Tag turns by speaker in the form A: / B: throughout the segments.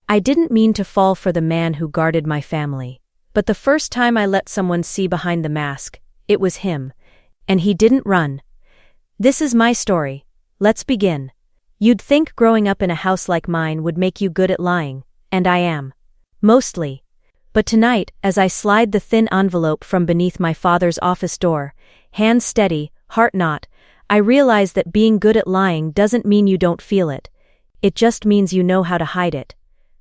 A: I didn't mean to fall for the man who guarded my family. But the first time I let someone see behind the mask, it was him. And he didn't run. This is my story. Let's begin. You'd think growing up in a house like mine would make you good at lying, and I am. Mostly. But tonight, as I slide the thin envelope from beneath my father's office door, hand steady, heart not, I realize that being good at lying doesn't mean you don't feel it. It just means you know how to hide it.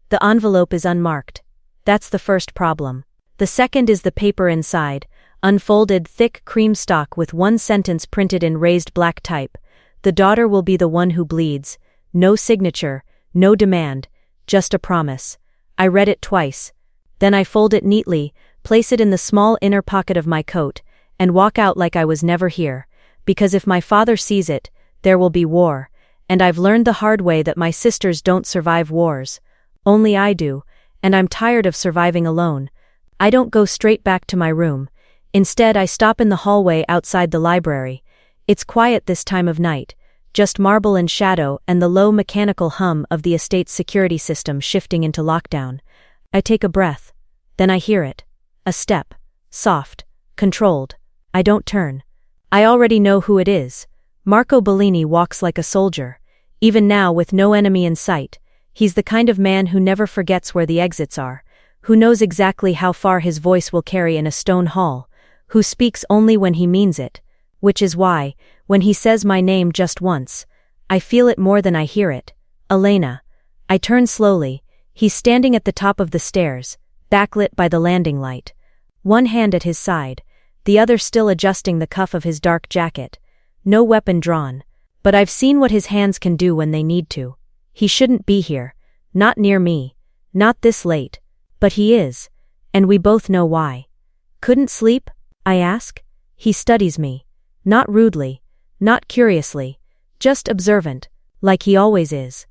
A: The envelope is unmarked. That's the first problem. The second is the paper inside, unfolded thick cream stock with one sentence printed in raised black type. The daughter will be the one who bleeds. No signature, no demand, just a promise. I read it twice. Then I fold it neatly, place it in the small inner pocket of my coat, and walk out like I was never here. Because if my father sees it, there will be war. And I've learned the hard way that my sisters don't survive wars. Only I do, and I'm tired of surviving alone. I don't go straight back to my room. Instead, I stop in the hallway outside the library. It's quiet this time of night, just marble and shadow and the low mechanical hum of the estate's security system shifting into lockdown. I take a breath. Then I hear it. A step. Soft. Controlled. I don't turn. I already know who it is. Marco Bellini walks like a soldier. Even now, with no enemy in sight. He's the kind of man who never forgets where the exits are, who knows exactly how far his voice will carry in a stone hall, who speaks only when he means it, which is why, when he says my name just once, I feel it more than I hear it. Elena. I turn slowly. He's standing at the top of the stairs, backlit by the landing light. One hand at his side, the other still adjusting the cuff of his dark jacket. No weapon drawn. But I've seen what his hands can do when they need to. He shouldn't be here. Not near me. Not this late. But he is. And we both know why. Couldn't sleep? I ask. He studies me. Not rudely. Not curiously. Just observant. Like he always is.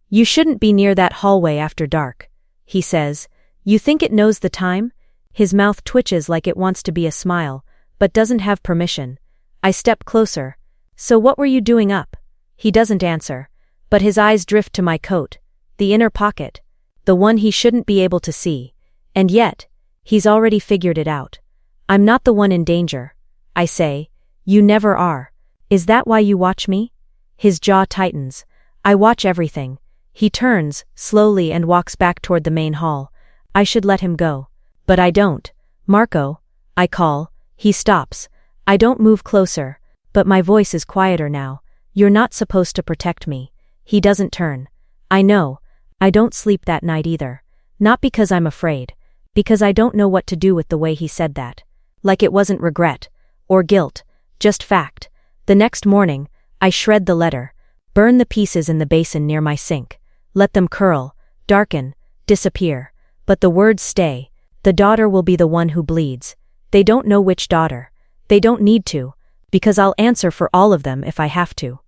A: You shouldn't be near that hallway after dark, he says. You think it knows the time? His mouth twitches like it wants to be a smile, but doesn't have permission. I step closer. So what were you doing up? He doesn't answer. But his eyes drift to my coat, the inner pocket, the one he shouldn't be able to see. And yet, he's already figured it out. I'm not the one in danger. I say, you never are. Is that why you watch me? His jaw tightens. I watch everything. He turns, slowly, and walks back toward the main hall. I should let him go. But I don't. Marco, I call. He stops. I don't move closer, but my voice is quieter now. You're not supposed to protect me. He doesn't turn. I know. I don't sleep that night either. Not because I'm afraid. Because I don't know what to do with the way he said that. Like it wasn't regret. Or guilt. Just fact. The next morning, I shred the letter. Burn the pieces in the basin near my sink. Let them curl, darken, disappear. But the words stay. The daughter will be the one who bleeds. They don't know which daughter. They don't need to. Because I'll answer for all of them if I have to.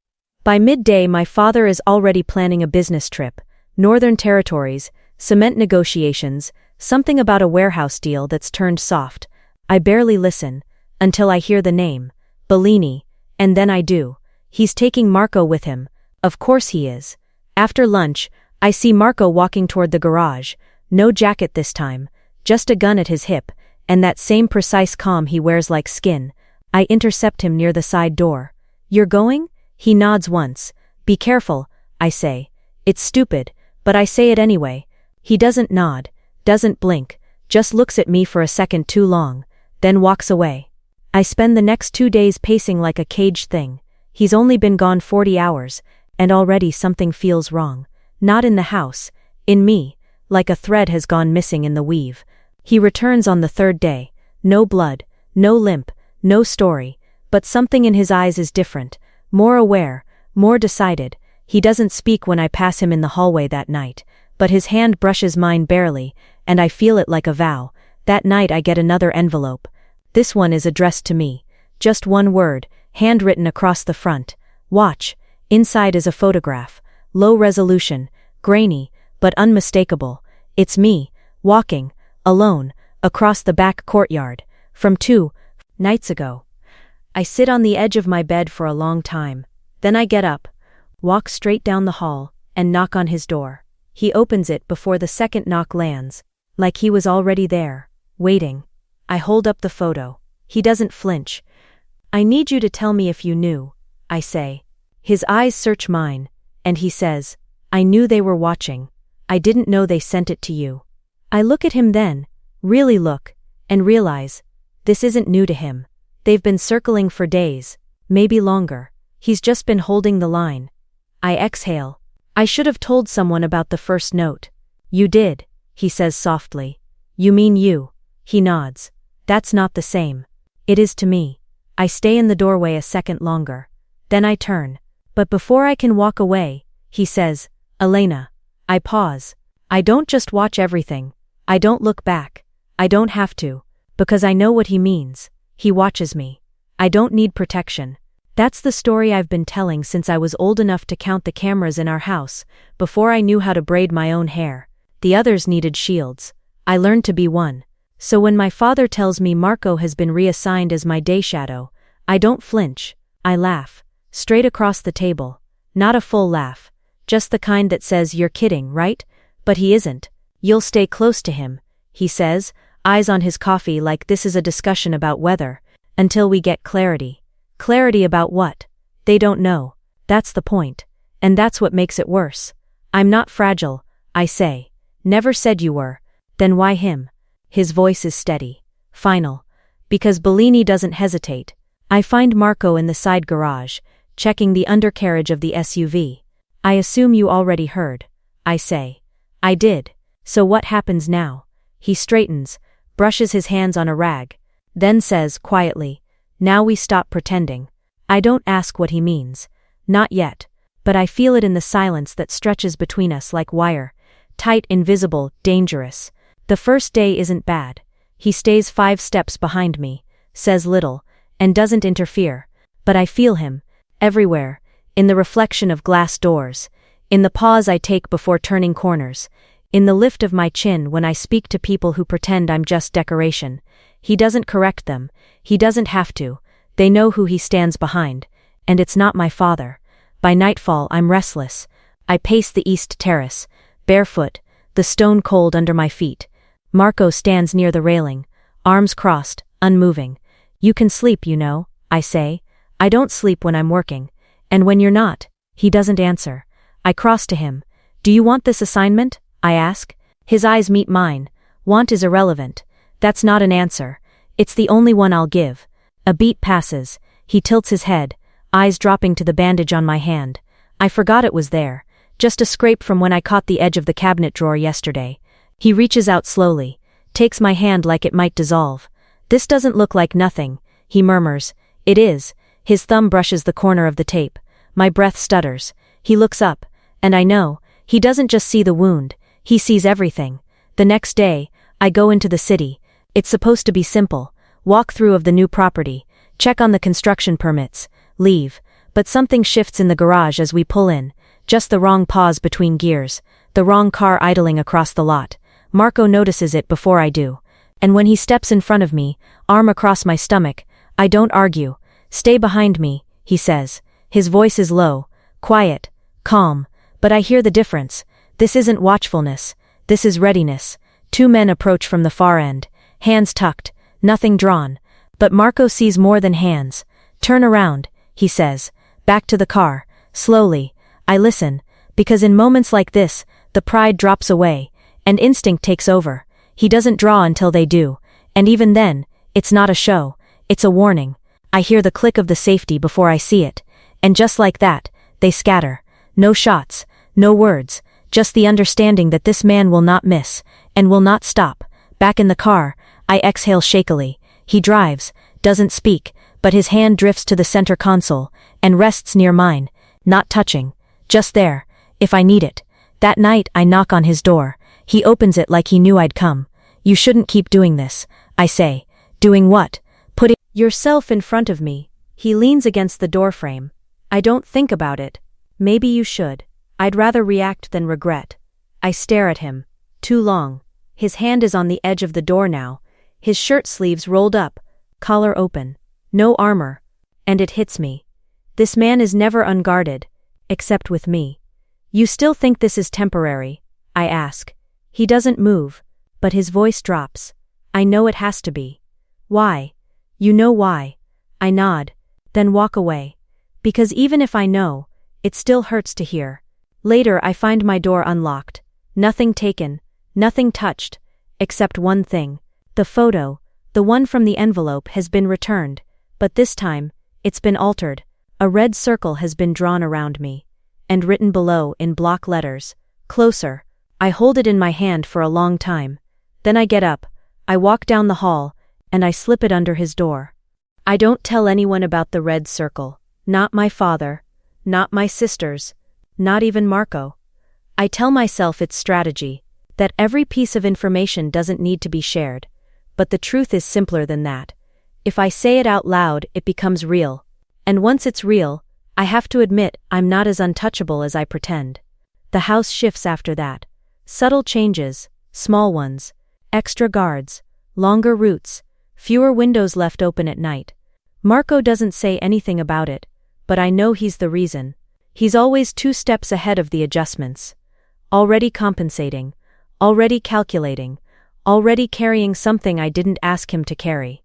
A: By midday, my father is already planning a business trip. Northern Territories, cement negotiations, something about a warehouse deal that's turned soft. I barely listen, until I hear the name, Bellini, and then I do. He's taking Marco with him. Of course he is. After lunch, I see Marco walking toward the garage. No jacket this time, just a gun at his hip, and that same precise calm he wears like skin. I intercept him near the side door. You're going? He nods once. Be careful, I say. It's stupid, but I say it anyway. He doesn't nod, doesn't blink, just looks at me for a second too long, then walks away. I spend the next 2 days pacing like a caged thing. He's only been gone 40 hours, and already something feels wrong. Not in the house, in me, like a thread has gone missing in the weave. He returns on the 3rd day. No blood, no limp, no story, but something in his eyes is different. More aware, more decided. He doesn't speak when I pass him in the hallway that night, but his hand brushes mine barely, and I feel it like a vow. That night I get another envelope. This one is addressed to me. Just one word, handwritten across the front. Watch. Inside is a photograph. Low resolution, grainy, but unmistakable. It's me, walking, alone, across the back courtyard, from 2 nights ago. I sit on the edge of my bed for a long time. Then I get up, walk straight down the hall, and knock on his door. He opens it before the second knock lands, like he was already there, waiting. I hold up the photo. He doesn't flinch. I need you to tell me if you knew, I say. His eyes search mine, and he says, I knew they were watching. I didn't know they sent it to you. I look at him then, really look, and realize, this isn't new to him. They've been circling for days, maybe longer. He's just been holding the line. I exhale. I should have told someone about the first note. You did, he says softly. You mean you? He nods. That's not the same. It is to me. I stay in the doorway a second longer. Then I turn. But before I can walk away, he says, Elena. I pause. I don't just watch everything. I don't look back. I don't have to, because I know what he means. He watches me. I don't need protection. That's the story I've been telling since I was old enough to count the cameras in our house, before I knew how to braid my own hair. The others needed shields. I learned to be one. So when my father tells me Marco has been reassigned as my day shadow, I don't flinch. I laugh. Straight across the table. Not a full laugh. Just the kind that says, you're kidding, right? But he isn't. You'll stay close to him, he says, eyes on his coffee like this is a discussion about weather, until we get clarity. Clarity about what? They don't know. That's the point. And that's what makes it worse. I'm not fragile, I say. Never said you were. Then why him? His voice is steady. Final. Because Bellini doesn't hesitate. I find Marco in the side garage, checking the undercarriage of the SUV. I assume you already heard. I say. I did. So what happens now? He straightens, brushes his hands on a rag, then says quietly, now we stop pretending. I don't ask what he means. Not yet. But I feel it in the silence that stretches between us like wire. Tight, invisible, dangerous. The first day isn't bad. He stays 5 steps behind me, says little, and doesn't interfere. But I feel him. Everywhere. In the reflection of glass doors. In the pause I take before turning corners. In the lift of my chin when I speak to people who pretend I'm just decoration. He doesn't correct them. He doesn't have to. They know who he stands behind. And it's not my father. By nightfall I'm restless. I pace the east terrace, barefoot, the stone cold under my feet. Marco stands near the railing, arms crossed, unmoving. You can sleep, you know, I say. I don't sleep when I'm working. And when you're not, he doesn't answer. I cross to him. Do you want this assignment? I ask. His eyes meet mine. Want is irrelevant. That's not an answer. It's the only one I'll give. A beat passes. He tilts his head, eyes dropping to the bandage on my hand. I forgot it was there. Just a scrape from when I caught the edge of the cabinet drawer yesterday. He reaches out slowly, takes my hand like it might dissolve. This doesn't look like nothing, he murmurs. It is. His thumb brushes the corner of the tape. My breath stutters. He looks up, and I know, he doesn't just see the wound. He sees everything. The next day, I go into the city. It's supposed to be simple. Walk through of the new property. Check on the construction permits. Leave. But something shifts in the garage as we pull in. Just the wrong pause between gears. The wrong car idling across the lot. Marco notices it before I do. And when he steps in front of me, arm across my stomach, I don't argue. Stay behind me, he says. His voice is low, quiet, calm. But I hear the difference. This isn't watchfulness. This is readiness. 2 men approach from the far end. Hands tucked, nothing drawn. But Marco sees more than hands. Turn around, he says. Back to the car. Slowly. I listen. Because in moments like this, the pride drops away. And instinct takes over. He doesn't draw until they do. And even then, it's not a show. It's a warning. I hear the click of the safety before I see it. And just like that, they scatter. No shots. No words. Just the understanding that this man will not miss. And will not stop. Back in the car, I exhale shakily. He drives. Doesn't speak. But his hand drifts to the center console. And rests near mine. Not touching. Just there. If I need it. That night I knock on his door. He opens it like he knew I'd come. You shouldn't keep doing this, I say. Doing what? Putting yourself in front of me. He leans against the doorframe. I don't think about it. Maybe you should. I'd rather react than regret. I stare at him. Too long. His hand is on the edge of the door now. His shirt sleeves rolled up. Collar open. No armor. And it hits me. This man is never unguarded. Except with me. You still think this is temporary, I ask. He doesn't move, but his voice drops. I know it has to be. Why? You know why? I nod, then walk away. Because even if I know, it still hurts to hear. Later I find my door unlocked. Nothing taken, nothing touched, except one thing. The photo, the one from the envelope, has been returned, but this time, it's been altered. A red circle has been drawn around me, and written below in block letters, "Closer." I hold it in my hand for a long time. Then I get up, I walk down the hall, and I slip it under his door. I don't tell anyone about the red circle. Not my father, not my sisters, not even Marco. I tell myself it's strategy, that every piece of information doesn't need to be shared. But the truth is simpler than that. If I say it out loud, it becomes real. And once it's real, I have to admit I'm not as untouchable as I pretend. The house shifts after that. Subtle changes, small ones, extra guards, longer routes, fewer windows left open at night. Marco doesn't say anything about it, but I know he's the reason. He's always 2 steps ahead of the adjustments. Already compensating, already calculating, already carrying something I didn't ask him to carry.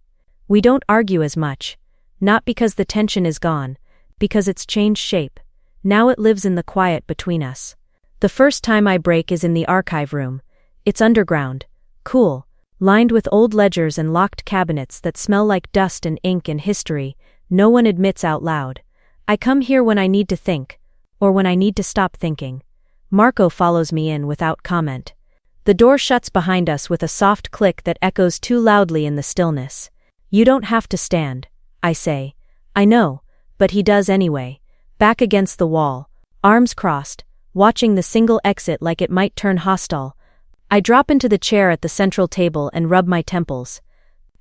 A: We don't argue as much, not because the tension is gone, because it's changed shape. Now it lives in the quiet between us. The first time I break is in the archive room. It's underground, cool, lined with old ledgers and locked cabinets that smell like dust and ink and history no one admits out loud. I come here when I need to think, or when I need to stop thinking. Marco follows me in without comment. The door shuts behind us with a soft click that echoes too loudly in the stillness. "You don't have to stand," I say. I know, but he does anyway, back against the wall, arms crossed, watching the single exit like it might turn hostile. I drop into the chair at the central table and rub my temples.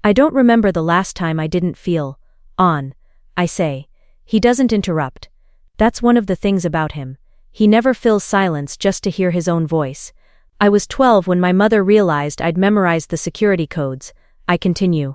A: I don't remember the last time I didn't feel on, I say. He doesn't interrupt. That's one of the things about him. He never fills silence just to hear his own voice. I was 12 when my mother realized I'd memorized the security codes. I continue.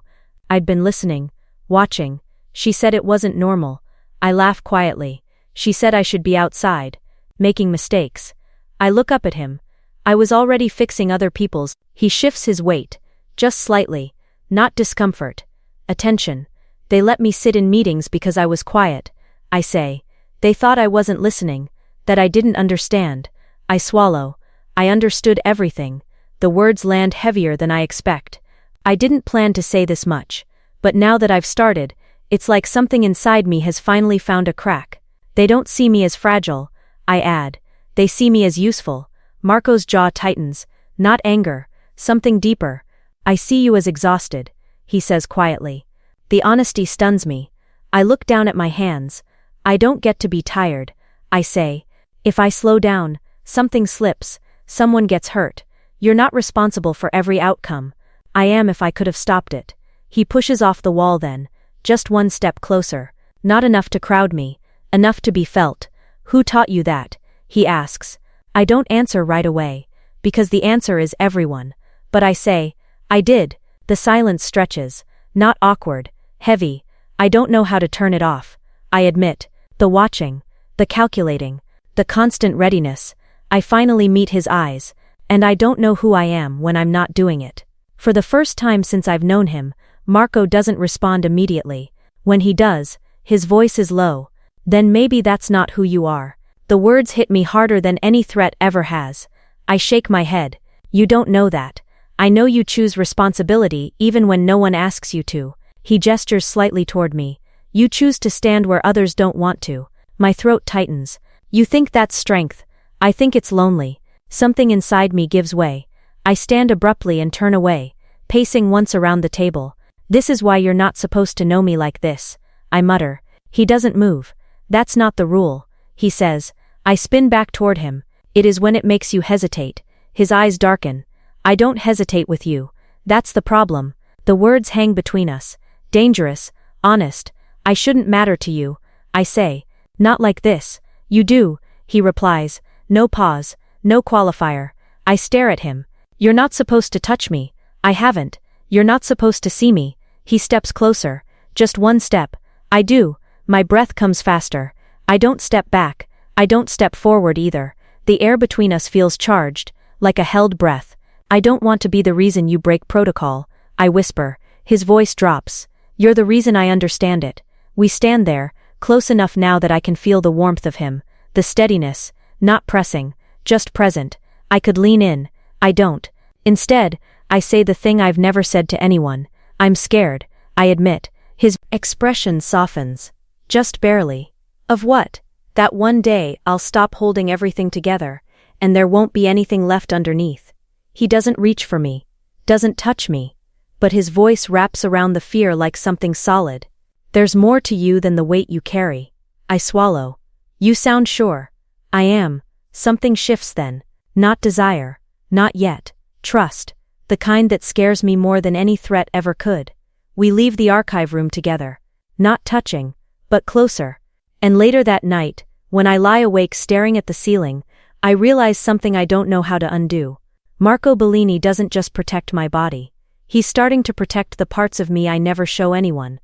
A: I'd been listening, watching. She said it wasn't normal. I laugh quietly. She said I should be outside, making mistakes. I look up at him. I was already fixing other people's. He shifts his weight, just slightly, not discomfort. Attention. They let me sit in meetings because I was quiet. I say. They thought I wasn't listening, that I didn't understand. I swallow. I understood everything. The words land heavier than I expect. I didn't plan to say this much, but now that I've started, it's like something inside me has finally found a crack. They don't see me as fragile, I add. They see me as useful. Marco's jaw tightens. Not anger, something deeper. I see you as exhausted, he says quietly. The honesty stuns me. I look down at my hands. I don't get to be tired, I say. If I slow down, something slips, someone gets hurt. You're not responsible for every outcome. I am if I could have stopped it. He pushes off the wall then, just one step closer. Not enough to crowd me, enough to be felt. Who taught you that? He asks. I don't answer right away, because the answer is everyone. But I say, I did. The silence stretches, not awkward, heavy. I don't know how to turn it off. I admit, the watching, the calculating, the constant readiness. I finally meet his eyes, and I don't know who I am when I'm not doing it. For the first time since I've known him, Marco doesn't respond immediately. When he does, his voice is low. Then maybe that's not who you are. The words hit me harder than any threat ever has. I shake my head. You don't know that. I know you choose responsibility even when no one asks you to. He gestures slightly toward me. You choose to stand where others don't want to. My throat tightens. You think that's strength. I think it's lonely. Something inside me gives way. I stand abruptly and turn away, pacing once around the table. This is why you're not supposed to know me like this, I mutter. He doesn't move. That's not the rule, he says. I spin back toward him. It is when it makes you hesitate. His eyes darken. I don't hesitate with you. That's the problem. The words hang between us. Dangerous, honest. I shouldn't matter to you, I say. Not like this. You do, he replies. No pause, no qualifier. I stare at him. You're not supposed to touch me. I haven't. You're not supposed to see me. He steps closer. Just one step. I do. My breath comes faster. I don't step back. I don't step forward either. The air between us feels charged, like a held breath. I don't want to be the reason you break protocol, I whisper. His voice drops. You're the reason I understand it. We stand there, close enough now that I can feel the warmth of him, the steadiness, not pressing, just present. I could lean in. I don't. Instead, I say the thing I've never said to anyone. I'm scared, I admit. His expression softens. Just barely. Of what? That one day I'll stop holding everything together, and there won't be anything left underneath. He doesn't reach for me, doesn't touch me, but his voice wraps around the fear like something solid. There's more to you than the weight you carry. I swallow. You sound sure. I am. Something shifts then. Not desire. Not yet. Trust. The kind that scares me more than any threat ever could. We leave the archive room together. Not touching, but closer. And later that night, when I lie awake staring at the ceiling, I realize something I don't know how to undo. Marco Bellini doesn't just protect my body. He's starting to protect the parts of me I never show anyone.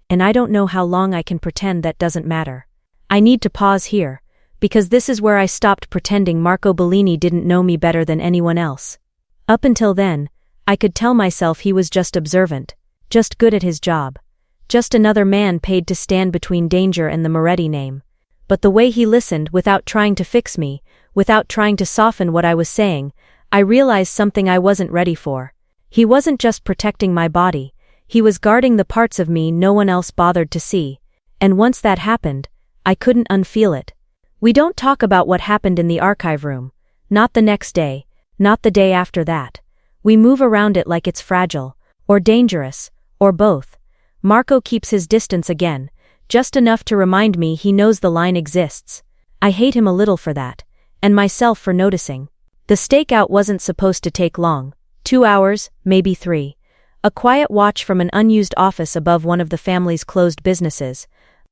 A: And I don't know how long I can pretend that doesn't matter. I need to pause here, because this is where I stopped pretending Marco Bellini didn't know me better than anyone else. Up until then, I could tell myself he was just observant, just good at his job, just another man paid to stand between danger and the Moretti name. But the way he listened without trying to fix me, without trying to soften what I was saying, I realized something I wasn't ready for. He wasn't just protecting my body. He was guarding the parts of me no one else bothered to see. And once that happened, I couldn't unfeel it. We don't talk about what happened in the archive room. Not the next day, not the day after that. We move around it like it's fragile, or dangerous, or both. Marco keeps his distance again, just enough to remind me he knows the line exists. I hate him a little for that, and myself for noticing. The stakeout wasn't supposed to take long. 2 hours, maybe 3. A quiet watch from an unused office above one of the family's closed businesses.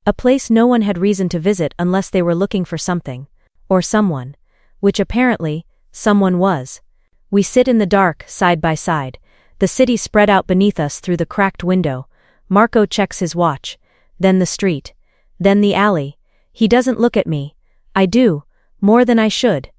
A: A place no one had reason to visit unless they were looking for something. Or someone. Which apparently, someone was. We sit in the dark, side by side. The city spread out beneath us through the cracked window. Marco checks his watch. Then the street. Then the alley. He doesn't look at me. I do. More than I should.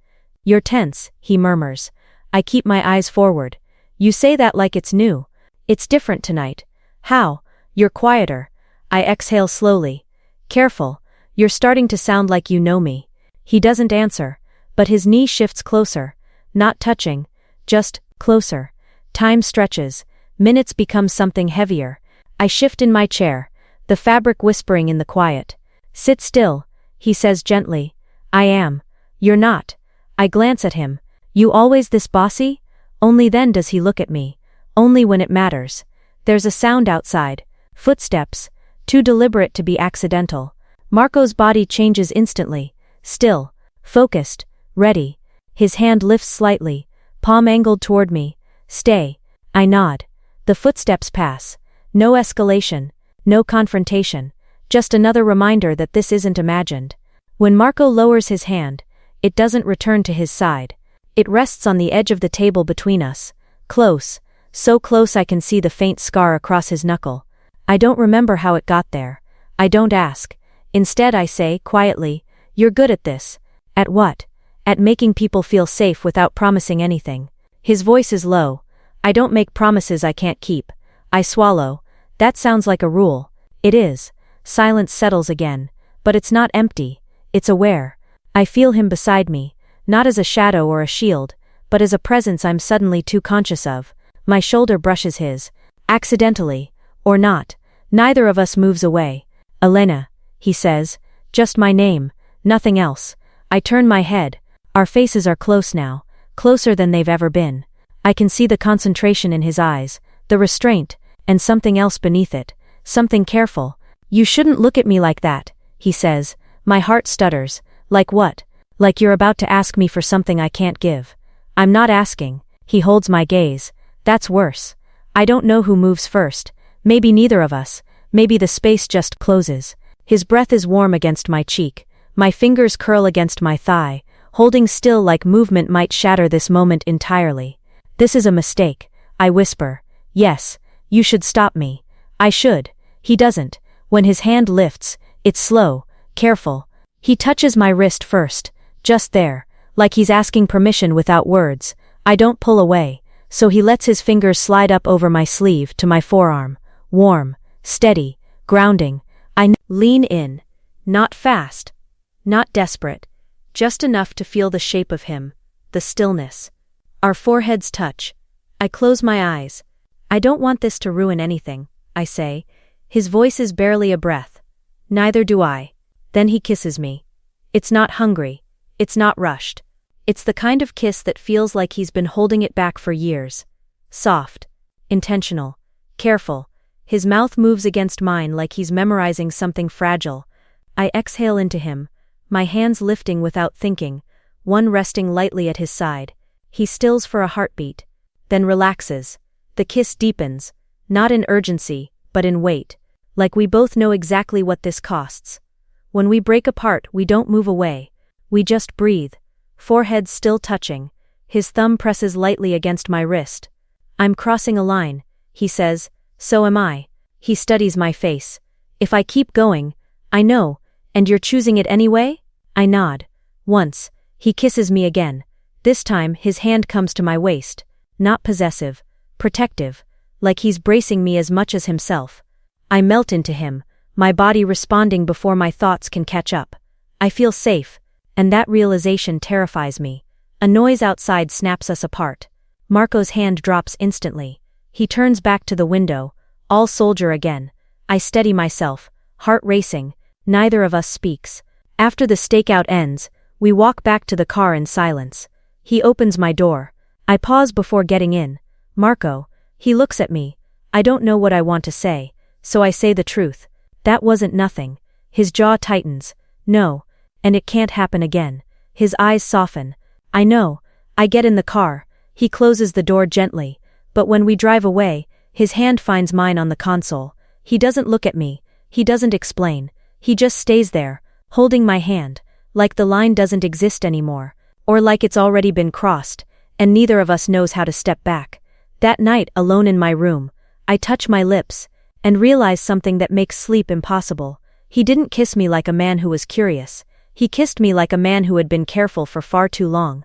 A: You're tense, he murmurs. I keep my eyes forward. You say that like it's new. It's different tonight. How? You're quieter. I exhale slowly. Careful. You're starting to sound like you know me. He doesn't answer, but his knee shifts closer. Not touching, just closer. Time stretches. Minutes become something heavier. I shift in my chair, the fabric whispering in the quiet. Sit still, he says gently. I am. You're not. I glance at him. You always this bossy? Only then does he look at me. Only when it matters. There's a sound outside. Footsteps. Too deliberate to be accidental. Marco's body changes instantly. Still. Focused. Ready. His hand lifts slightly. Palm angled toward me. Stay. I nod. The footsteps pass. No escalation. No confrontation. Just another reminder that this isn't imagined. When Marco lowers his hand, it doesn't return to his side. It rests on the edge of the table between us. Close. So close I can see the faint scar across his knuckle. I don't remember how it got there. I don't ask. Instead I say, quietly, you're good at this. At what? At making people feel safe without promising anything. His voice is low. I don't make promises I can't keep. I swallow. That sounds like a rule. It is. Silence settles again. But it's not empty. It's aware. I feel him beside me. Not as a shadow or a shield, but as a presence I'm suddenly too conscious of. My shoulder brushes his. Accidentally. Or not. Neither of us moves away. Elena, he says. Just my name. Nothing else. I turn my head. Our faces are close now. Closer than they've ever been. I can see the concentration in his eyes. The restraint. And something else beneath it. Something careful. You shouldn't look at me like that, he says. My heart stutters. Like what? Like you're about to ask me for something I can't give. I'm not asking. He holds my gaze. That's worse. I don't know who moves first. Maybe neither of us. Maybe the space just closes. His breath is warm against my cheek. My fingers curl against my thigh, holding still like movement might shatter this moment entirely. This is a mistake, I whisper. Yes, you should stop me. I should. He doesn't. When his hand lifts, it's slow, careful. He touches my wrist first, just there, like he's asking permission without words. I don't pull away, so he lets his fingers slide up over my sleeve to my forearm. Warm, steady, grounding. I lean in. Not fast. Not desperate. Just enough to feel the shape of him, the stillness. Our foreheads touch. I close my eyes. I don't want this to ruin anything, I say. His voice is barely a breath. Neither do I. Then he kisses me. It's not hungry. It's not rushed. It's the kind of kiss that feels like he's been holding it back for years. Soft. Intentional. Careful. His mouth moves against mine like he's memorizing something fragile. I exhale into him, my hands lifting without thinking, one resting lightly at his side. He stills for a heartbeat, then relaxes. The kiss deepens, not in urgency, but in weight, like we both know exactly what this costs. When we break apart, we don't move away. We just breathe, foreheads still touching. His thumb presses lightly against my wrist. I'm crossing a line, he says. So am I. He studies my face. If I keep going, I know, and you're choosing it anyway? I nod. Once, he kisses me again. This time, his hand comes to my waist. Not possessive, protective, like he's bracing me as much as himself. I melt into him, my body responding before my thoughts can catch up. I feel safe, and that realization terrifies me. A noise outside snaps us apart. Marco's hand drops instantly. He turns back to the window, all soldier again. I steady myself, heart racing. Neither of us speaks. After the stakeout ends, we walk back to the car in silence. He opens my door. I pause before getting in. Marco. He looks at me. I don't know what I want to say, so I say the truth. That wasn't nothing. His jaw tightens. No, and it can't happen again. His eyes soften. I know. I get in the car. He closes the door gently, but when we drive away, his hand finds mine on the console. He doesn't look at me. He doesn't explain. He just stays there, holding my hand, like the line doesn't exist anymore, or like it's already been crossed, and neither of us knows how to step back. That night, alone in my room, I touch my lips, and realize something that makes sleep impossible. He didn't kiss me like a man who was curious. He kissed me like a man who had been careful for far too long.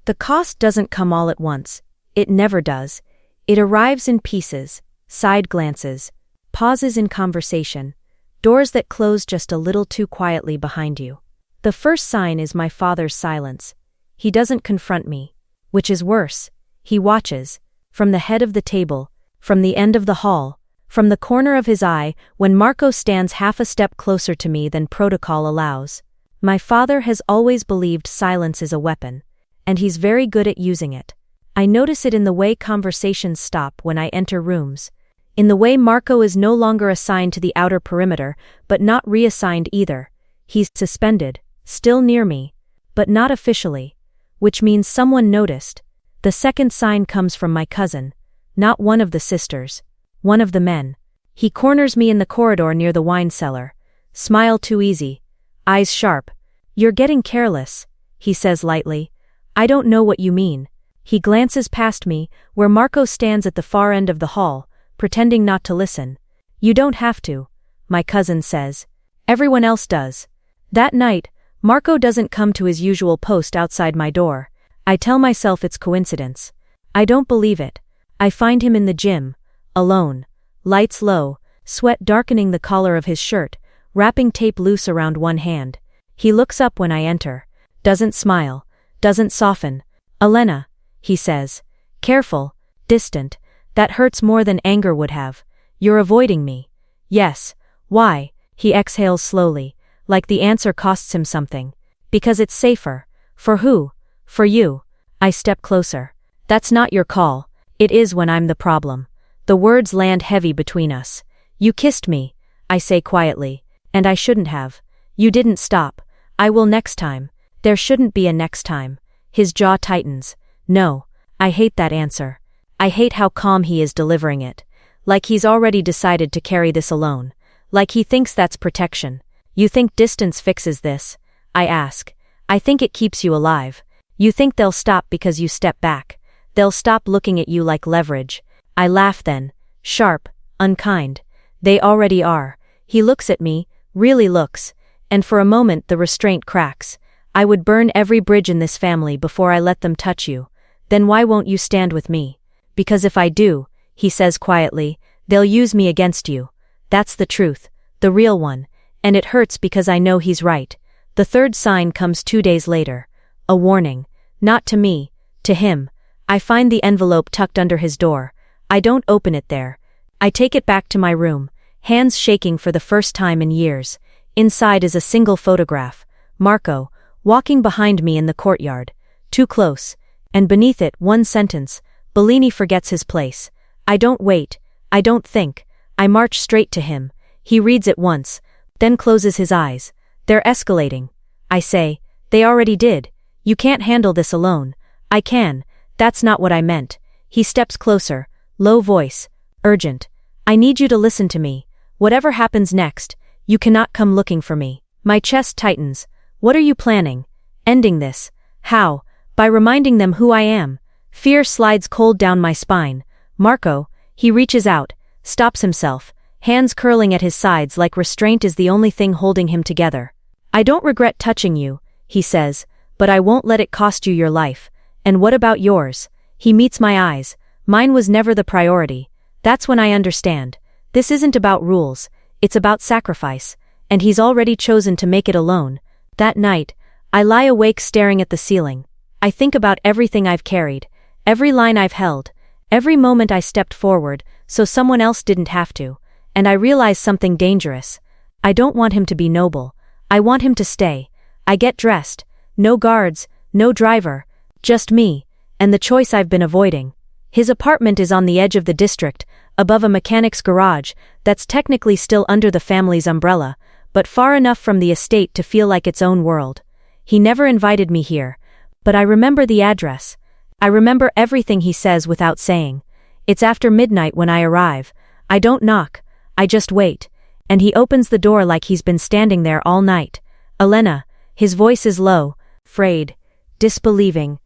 A: The cost doesn't come all at once. It never does. It arrives in pieces, side glances, pauses in conversation, doors that close just a little too quietly behind you. The first sign is my father's silence. He doesn't confront me, which is worse. He watches, from the head of the table, from the end of the hall, from the corner of his eye, when Marco stands half a step closer to me than protocol allows. My father has always believed silence is a weapon, and he's very good at using it. I notice it in the way conversations stop when I enter rooms, in the way Marco is no longer assigned to the outer perimeter, but not reassigned either. He's suspended, still near me, but not officially, which means someone noticed. The second sign comes from my cousin, not one of the sisters, one of the men. He corners me in the corridor near the wine cellar. Smile too easy, eyes sharp. You're getting careless, he says lightly. I don't know what you mean. He glances past me, where Marco stands at the far end of the hall, pretending not to listen. You don't have to, my cousin says. Everyone else does. That night, Marco doesn't come to his usual post outside my door. I tell myself it's coincidence. I don't believe it. I find him in the gym, alone, lights low, sweat darkening the collar of his shirt, wrapping tape loose around one hand. He looks up when I enter, doesn't smile, doesn't soften. Elena, he says. Careful, distant. That hurts more than anger would have. You're avoiding me. Yes. Why? He exhales slowly, like the answer costs him something. Because it's safer. For who? For you. I step closer. That's not your call. It is when I'm the problem. The words land heavy between us. You kissed me, I say quietly, and I shouldn't have. You didn't stop. I will next time. There shouldn't be a next time. His jaw tightens. No. I hate that answer. I hate how calm he is delivering it. Like he's already decided to carry this alone. Like he thinks that's protection. You think distance fixes this? I ask. I think it keeps you alive. You think they'll stop because you step back. They'll stop looking at you like leverage. I laugh then. Sharp, unkind. They already are. He looks at me, really looks, and for a moment the restraint cracks. I would burn every bridge in this family before I let them touch you. Then why won't you stand with me? Because if I do, he says quietly, they'll use me against you. That's the truth, the real one, and it hurts because I know he's right. The third sign comes 2 days later. A warning. Not to me, to him. I find the envelope tucked under his door. I don't open it there. I take it back to my room, hands shaking for the first time in years. Inside is a single photograph. Marco, walking behind me in the courtyard. Too close. And beneath it, one sentence. Bellini forgets his place. I don't wait. I don't think. I march straight to him. He reads it once, then closes his eyes. They're escalating. I say, they already did. You can't handle this alone. I can. That's not what I meant. He steps closer, low voice, urgent. I need you to listen to me. Whatever happens next, you cannot come looking for me. My chest tightens. What are you planning? Ending this. How? By reminding them who I am. Fear slides cold down my spine. Marco, he reaches out, stops himself, hands curling at his sides like restraint is the only thing holding him together. I don't regret touching you, he says, but I won't let it cost you your life. And what about yours? He meets my eyes. Mine was never the priority. That's when I understand. This isn't about rules, it's about sacrifice, and he's already chosen to make it alone. That night, I lie awake staring at the ceiling. I think about everything I've carried, every line I've held, every moment I stepped forward, so someone else didn't have to, and I realize something dangerous. I don't want him to be noble. I want him to stay. I get dressed. No guards, no driver, just me, and the choice I've been avoiding. His apartment is on the edge of the district, above a mechanic's garage, that's technically still under the family's umbrella, but far enough from the estate to feel like its own world. He never invited me here, but I remember the address. I remember everything he says without saying. It's after midnight when I arrive. I don't knock, I just wait, and he opens the door like he's been standing there all night. Elena, his voice is low, frayed, disbelieving.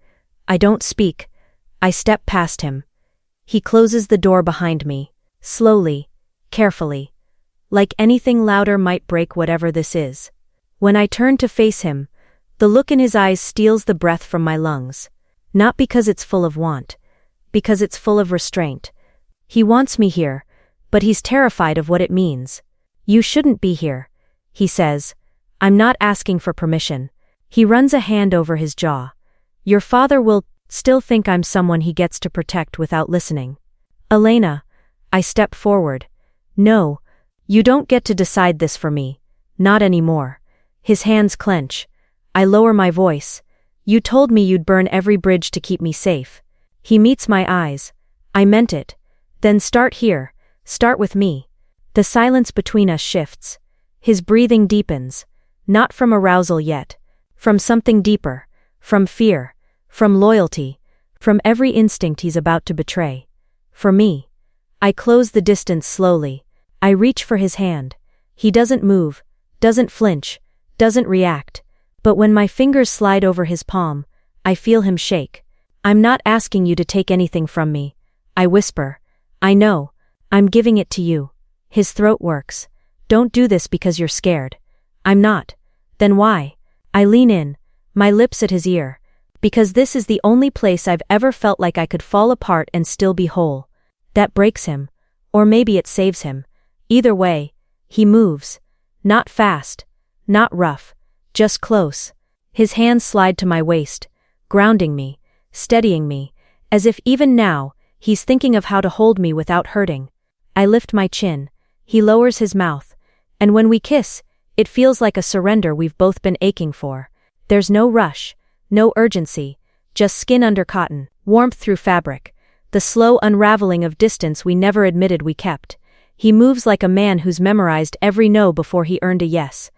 A: I don't speak. I step past him. He closes the door behind me, slowly, carefully, like anything louder might break whatever this is. When I turn to face him, the look in his eyes steals the breath from my lungs. Not because it's full of want, because it's full of restraint. He wants me here, but he's terrified of what it means. You shouldn't be here, he says. I'm not asking for permission. He runs a hand over his jaw. Your father will still think I'm someone he gets to protect without listening. Elena, I step forward. No, you don't get to decide this for me. Not anymore. His hands clench. I lower my voice. You told me you'd burn every bridge to keep me safe. He meets my eyes. I meant it. Then start here. Start with me. The silence between us shifts. His breathing deepens. Not from arousal yet. From something deeper. From fear. From loyalty. From every instinct he's about to betray. For me. I close the distance slowly. I reach for his hand. He doesn't move, doesn't flinch, doesn't react. But when my fingers slide over his palm, I feel him shake. I'm not asking you to take anything from me. I whisper. I know. I'm giving it to you. His throat works. Don't do this because you're scared. I'm not. Then why? I lean in, my lips at his ear. Because this is the only place I've ever felt like I could fall apart and still be whole. That breaks him. Or maybe it saves him. Either way, he moves. Not fast. Not rough. Just close. His hands slide to my waist, grounding me, steadying me, as if even now, he's thinking of how to hold me without hurting. I lift my chin. He lowers his mouth. And when we kiss, it feels like a surrender we've both been aching for. There's no rush. No urgency, just skin under cotton, warmth through fabric, the slow unraveling of distance we never admitted we kept. He moves like a man who's memorized every no before he earned a yes.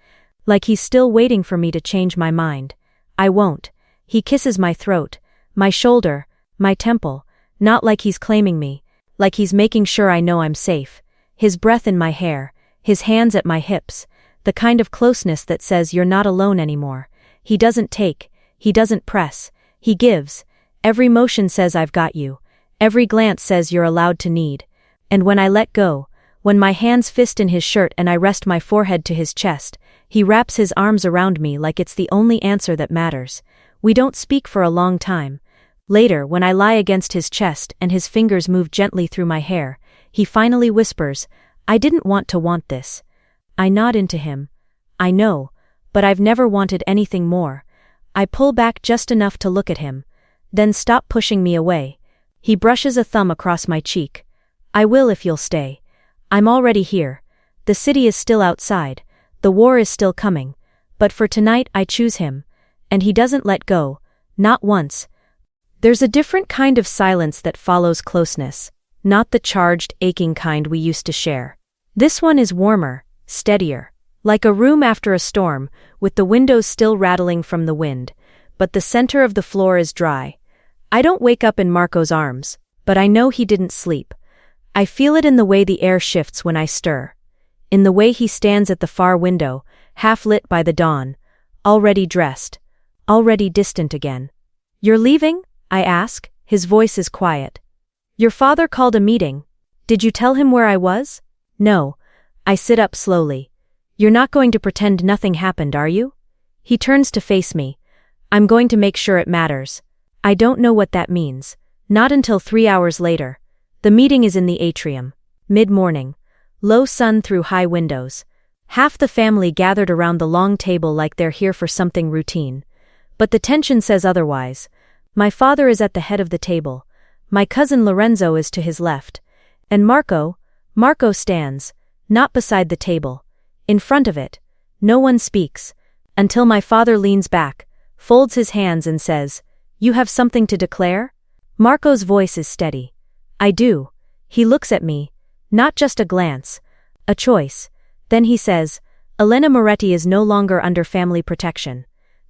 A: Like he's still waiting for me to change my mind. I won't. He kisses my throat, my shoulder, my temple, not like he's claiming me, like he's making sure I know I'm safe. His breath in my hair, his hands at my hips, the kind of closeness that says you're not alone anymore. He doesn't take. He doesn't press. He gives. Every motion says I've got you. Every glance says you're allowed to need. And when I let go, when my hands fist in his shirt and I rest my forehead to his chest, he wraps his arms around me like it's the only answer that matters. We don't speak for a long time. Later, when I lie against his chest and his fingers move gently through my hair, he finally whispers, "I didn't want this." I nod into him. I know, but I've never wanted anything more. I pull back just enough to look at him, then stop pushing me away. He brushes a thumb across my cheek. "I will if you'll stay. I'm already here. The city is still outside. The war is still coming. But for tonight I choose him." And he doesn't let go. Not once. There's a different kind of silence that follows closeness, not the charged, aching kind we used to share. This one is warmer, steadier, like a room after a storm, with the windows still rattling from the wind, but the center of the floor is dry. I don't wake up in Marco's arms, but I know he didn't sleep. I feel it in the way the air shifts when I stir, in the way he stands at the far window, half lit by the dawn, already dressed, already distant again. "You're leaving?" I ask. His voice is quiet. "Your father called a meeting. Did you tell him where I was?" "No." I sit up slowly. "You're not going to pretend nothing happened, are you?" He turns to face me. "I'm going to make sure it matters." I don't know what that means. Not until 3 hours later. The meeting is in the atrium. Mid-morning. Low sun through high windows. Half the family gathered around the long table like they're here for something routine. But the tension says otherwise. My father is at the head of the table. My cousin Lorenzo is to his left. And Marco stands, not beside the table, in front of it. No one speaks, until my father leans back, folds his hands and says, "You have something to declare?" Marco's voice is steady. "I do." He looks at me, not just a glance, a choice. Then he says, "Elena Moretti is no longer under family protection."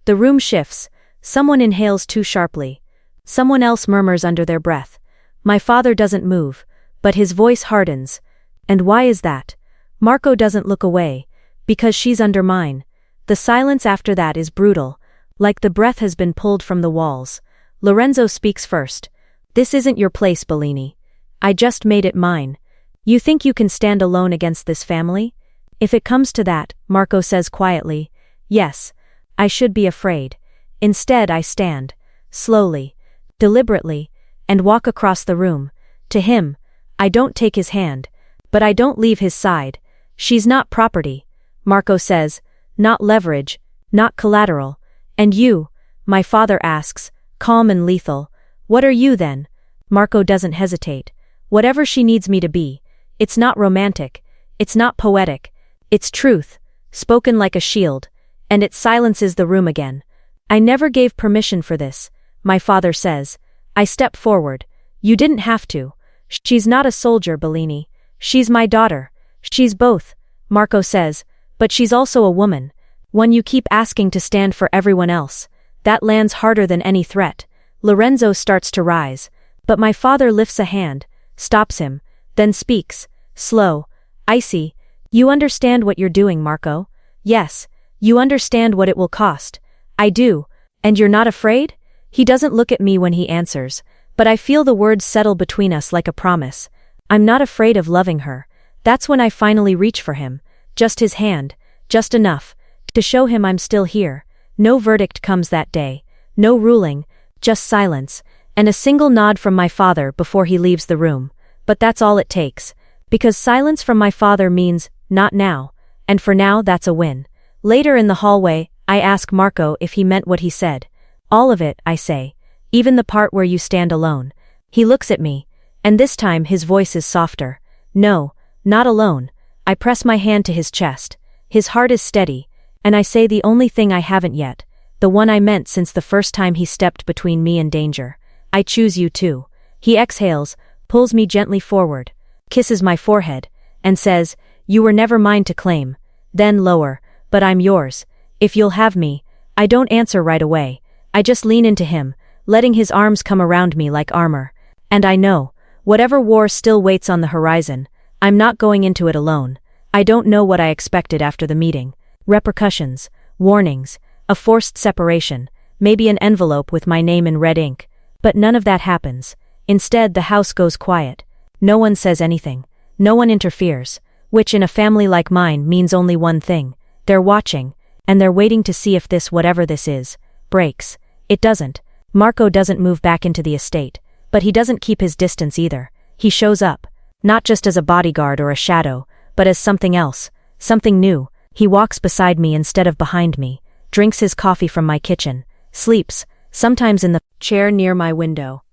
A: The room shifts. Someone inhales too sharply. Someone else murmurs under their breath. My father doesn't move, but his voice hardens. And why is that? Marco doesn't look away. Because she's under mine. The silence after that is brutal, like the breath has been pulled from the walls. Lorenzo speaks first. "This isn't your place, Bellini. I just made it mine. You think you can stand alone against this family?" "If it comes to that," Marco says quietly, "yes, I should be afraid." Instead I stand, slowly, deliberately, and walk across the room. To him, I don't take his hand, but I don't leave his side. "She's not property," Marco says, "not leverage, not collateral." "And you?" my father asks, calm and lethal. "What are you then?" Marco doesn't hesitate. "Whatever she needs me to be. It's not romantic. It's not poetic. It's truth, spoken like a shield, and it silences the room again. "I never gave permission for this," my father says. I step forward. "You didn't have to. She's not a soldier, Bellini. She's my daughter." "She's both," Marco says, "but she's also a woman. One you keep asking to stand for everyone else. That lands harder than any threat." Lorenzo starts to rise, but my father lifts a hand, stops him, then speaks, slow, icy. "You understand what you're doing, Marco? Yes, you understand what it will cost." "I do. And you're not afraid?" He doesn't look at me when he answers, but I feel the words settle between us like a promise. I'm not afraid of loving her. That's when I finally reach for him. Just his hand, just enough, to show him I'm still here. No verdict comes that day. No ruling, just silence, and a single nod from my father before he leaves the room. But that's all it takes. Because silence from my father means, not now. And for now, that's a win. Later in the hallway, I ask Marco if he meant what he said. "All of it," I say. "Even the part where you stand alone." He looks at me, and this time his voice is softer. "No, not alone." I press my hand to his chest. His heart is steady, and I say the only thing I haven't yet, the one I meant since the first time he stepped between me and danger. "I choose you too." He exhales, pulls me gently forward, kisses my forehead, and says, "You were never mine to claim." Then lower, "But I'm yours. If you'll have me." I don't answer right away. I just lean into him, letting his arms come around me like armor. And I know, whatever war still waits on the horizon, I'm not going into it alone. I don't know what I expected after the meeting. Repercussions, warnings, a forced separation, maybe an envelope with my name in red ink. But none of that happens. Instead, the house goes quiet. No one says anything. No one interferes. Which in a family like mine means only one thing. They're watching. And they're waiting to see if this, whatever this is, breaks. It doesn't. Marco doesn't move back into the estate, but he doesn't keep his distance either. He shows up, not just as a bodyguard or a shadow, but as something else, something new. He walks beside me instead of behind me, drinks his coffee from my kitchen, sleeps, sometimes in the chair near my window.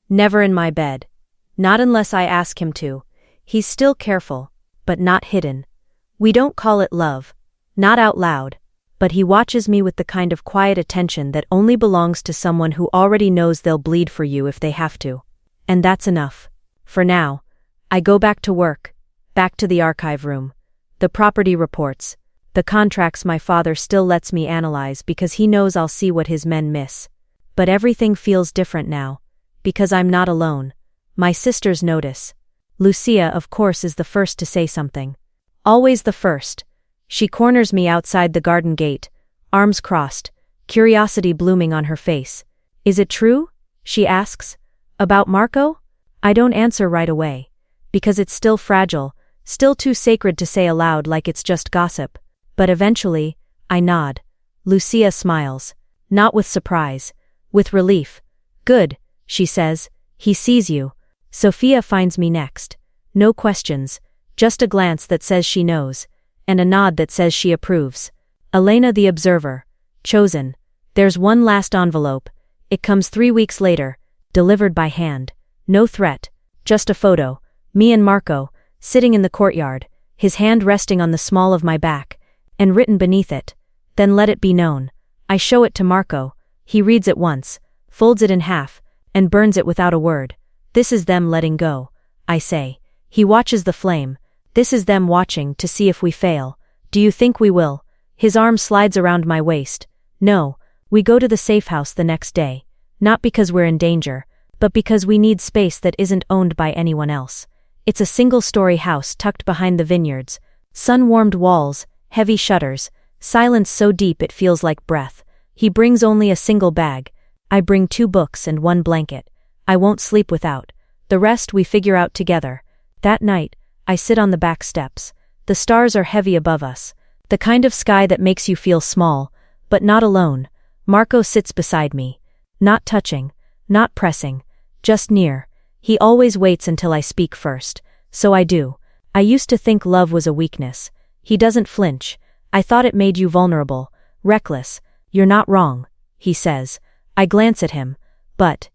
A: Never in my bed. Not unless I ask him to. He's still careful, but not hidden. We don't call it love. Not out loud. But he watches me with the kind of quiet attention that only belongs to someone who already knows they'll bleed for you if they have to. And that's enough. For now. I go back to work. Back to the archive room. The property reports. The contracts my father still lets me analyze because he knows I'll see what his men miss. But everything feels different now. Because I'm not alone. My sisters notice. Lucia, of course, is the first to say something. Always the first. She corners me outside the garden gate, arms crossed, curiosity blooming on her face. Is it true? She asks. About Marco? I don't answer right away. Because it's still fragile, still too sacred to say aloud like it's just gossip. But eventually, I nod. Lucia smiles. Not with surprise. With relief. Good, she says. He sees you. Sophia finds me next. No questions. Just a glance that says she knows. And a nod that says she approves. Elena the observer. Chosen. There's one last envelope. It comes 3 weeks later. Delivered by hand. No threat. Just a photo. Me and Marco, sitting in the courtyard, his hand resting on the small of my back, and written beneath it. Then let it be known. I show it to Marco. He reads it once, folds it in half, and burns it without a word. This is them letting go, I say. He watches the flame. This is them watching to see if we fail. Do you think we will? His arm slides around my waist. No, we go to the safe house the next day. Not because we're in danger, but because we need space that isn't owned by anyone else. It's a single-story house tucked behind the vineyards. Sun-warmed walls, heavy shutters, silence so deep it feels like breath. He brings only a single bag. I bring 2 books and 1 blanket. I won't sleep without. The rest we figure out together. That night, I sit on the back steps. The stars are heavy above us. The kind of sky that makes you feel small, but not alone. Marco sits beside me. Not touching, not pressing, just near. He always waits until I speak first. So I do. I used to think love was a weakness. He doesn't flinch. I thought it made you vulnerable, reckless. You're not wrong, he says. I glance at him. But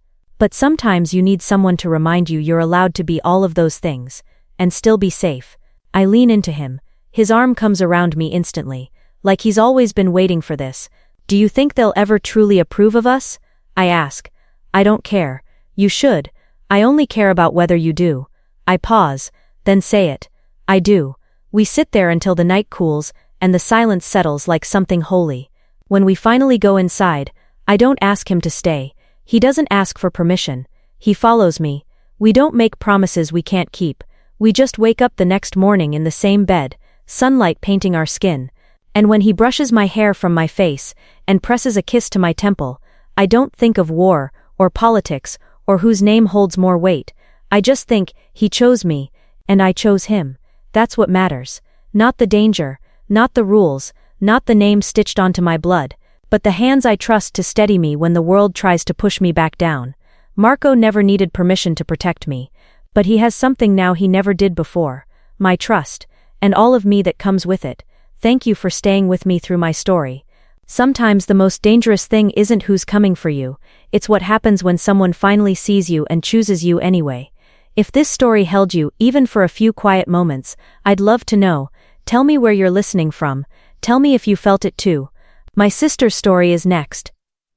A: sometimes you need someone to remind you you're allowed to be all of those things. And still be safe. I lean into him. His arm comes around me instantly. Like he's always been waiting for this. Do you think they'll ever truly approve of us? I ask. I don't care. You should. I only care about whether you do. I pause, then say it. I do. We sit there until the night cools, and the silence settles like something holy. When we finally go inside, I don't ask him to stay. He doesn't ask for permission. He follows me. We don't make promises we can't keep. We just wake up the next morning in the same bed, sunlight painting our skin. And when he brushes my hair from my face, and presses a kiss to my temple, I don't think of war, or politics, or whose name holds more weight. I just think, he chose me, and I chose him. That's what matters. Not the danger, not the rules, not the name stitched onto my blood, but the hands I trust to steady me when the world tries to push me back down. Marco never needed permission to protect me, but he has something now he never did before. My trust, and all of me that comes with it. Thank you for staying with me through my story. Sometimes the most dangerous thing isn't who's coming for you, it's what happens when someone finally sees you and chooses you anyway. If this story held you even for a few quiet moments, I'd love to know. Tell me where you're listening from. Tell me if you felt it too. My sister's story is next.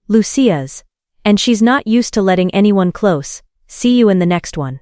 A: Lucia's. And she's not used to letting anyone close. See you in the next one.